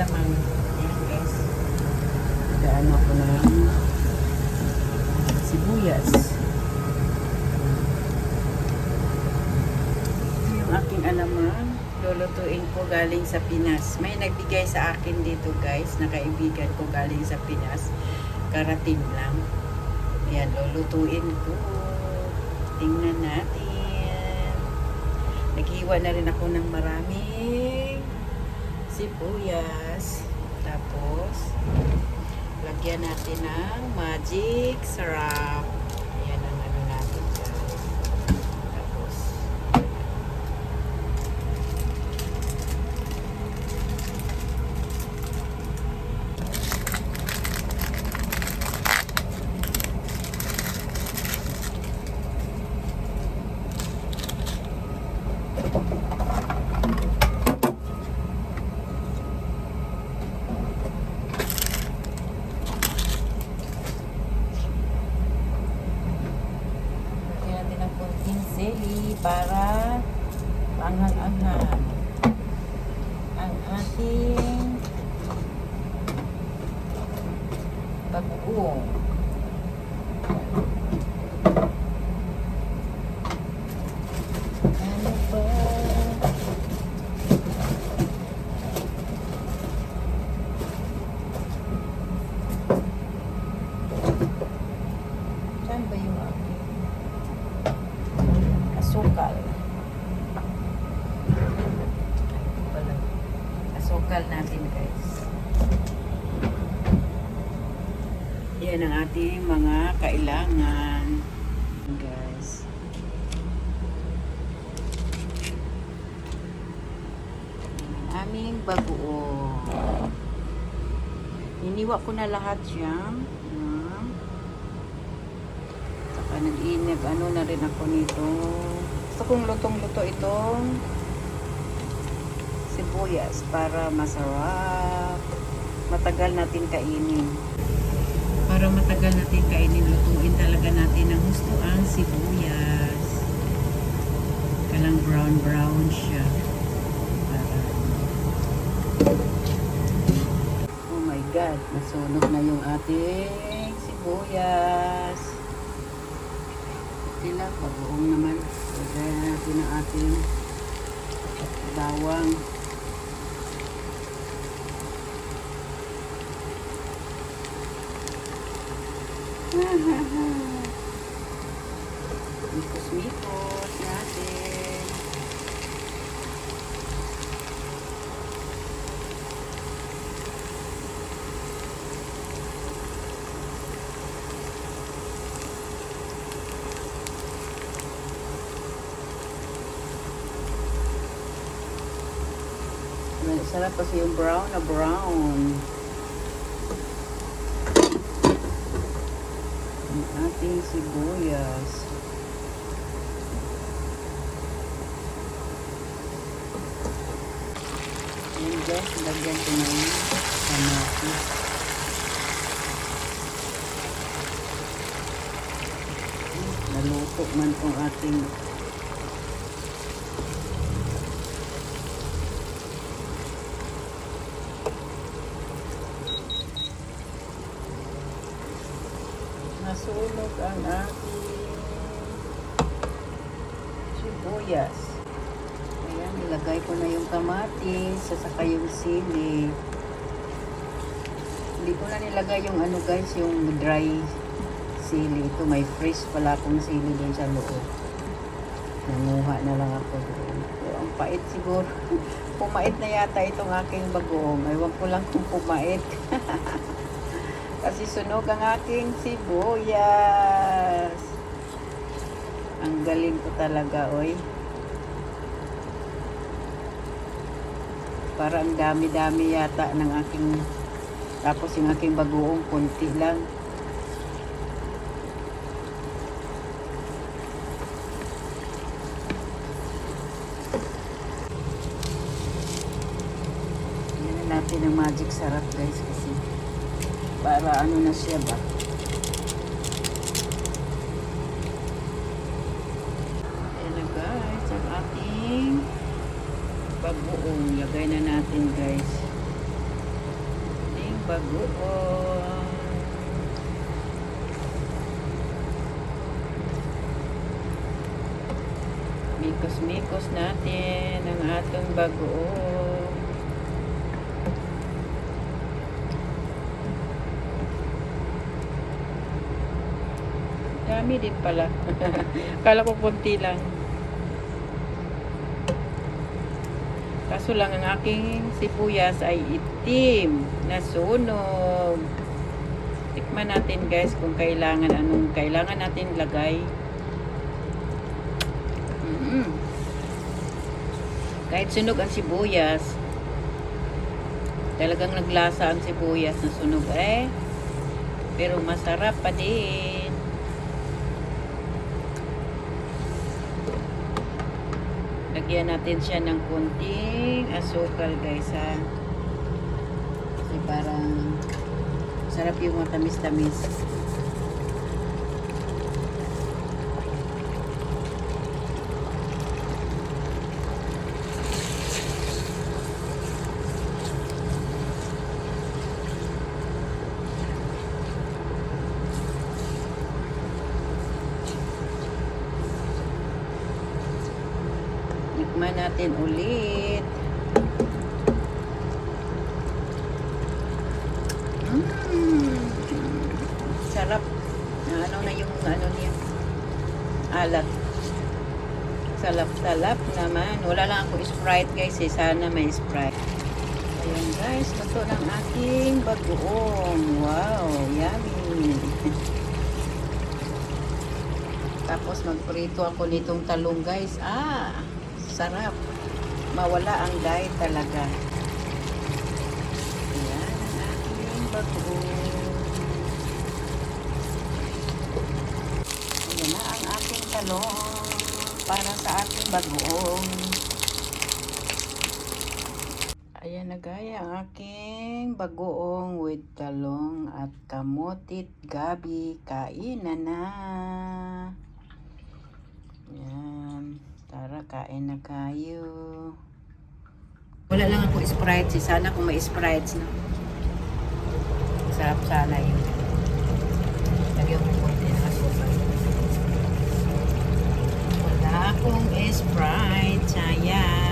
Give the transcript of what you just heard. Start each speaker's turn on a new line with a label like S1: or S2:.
S1: alamang. Ayan guys. Gaano ko ng sibuyas. Ito yung aking alamang. Lulutuin ko galing sa Pinas. May nagbigay sa akin dito guys, na kaibigan ko galing sa Pinas. Karating lang. Ayan, lulutuin ko. Tingnan natin. Naghiwa na rin ako ng maraming sibuyas. Tapos, lagyan natin ng magic sarap. Ayan ang ano natin dyan. Tapos, para panghang-anghang ang ating bagoong. Ano ba? Saan ba yung aking asukal? Asukal natin guys. Yan ang ating mga kailangan guys. Ang aming bagoong. Iniwa ko na lahat yan. Saka nag-inip ano na rin ako nito. Gusto kong lutong-luto itong sibuyas para masarap. Matagal natin kainin. Para matagal natin kainin, lutuin talaga natin ng gusto ang sibuyas. Kalang brown-brown siya. Para... Oh my God, nasunog na yung ating sibuyas. Okay lang, bagoong naman. Lagyan natin ang ating bawang. Mikos-mikos natin. Sarap kasi yung brown na brown. Ang ating sibuyas. And guys, lagyan ko na yung kamatis. Naluto man tong ating nasunog ang ating sibuyas. Ayan, nilagay ko na yung kamatis, saka yung sili. Hindi ko na nilagay yung ano guys, yung dry sili. Ito may fresh pala akong sili din sa loob. Nanguha na lang ako doon. Pero ang pait siguro. Pumait na yata itong aking bagoong. Ewan ko lang kung pumait. Kasi sunog ang aking sibuyas. Ang galing ko talaga, oy. Para ang dami-dami yata ng aking, tapos yung aking bagoong konti lang. Yan na natin ang magic sarap guys kasi para ano na siya ba. Ayan na guys, ang ating bagoong. Lagay na natin guys. bagoong. Mikos-mikos natin ang atong bagoong. Dami din pala. Kala ko konti lang. Kaso lang ang aking sibuyas ay itim na sunog. Tikman natin guys kung kailangan anong kailangan natin lagay. Kahit sunog ang sibuyas, talagang naglasa ang sibuyas na sunog pero masarap pa din. Lagyan natin siya ng kunting asukal guys ha. Kasi parang sarap yung matamis-tamis. Tikman natin ulit. Sarap. Ano na yung ano niya? Alat. Salap-salap naman. Wala lang ako Sprite guys sana may Sprite. Ayan guys, luto ng aking bagoong. Wow, yummy. Tapos magprito ako nitong talong guys. Sarap. Mawala ang dye talaga. Ayan ang aking bagoong. Ayan na ang aking talong para sa aking bagoong. Ayan na gaya ang aking bagoong with talong at kamotit gabi. Kainan na. Ayan. Tara, kain na kayo. Wala lang ako Sprite. Sana kung may Sprite na. Sarap sana yun. Lagyan ko konti na asukal. Wala akong Sprite. Sayang.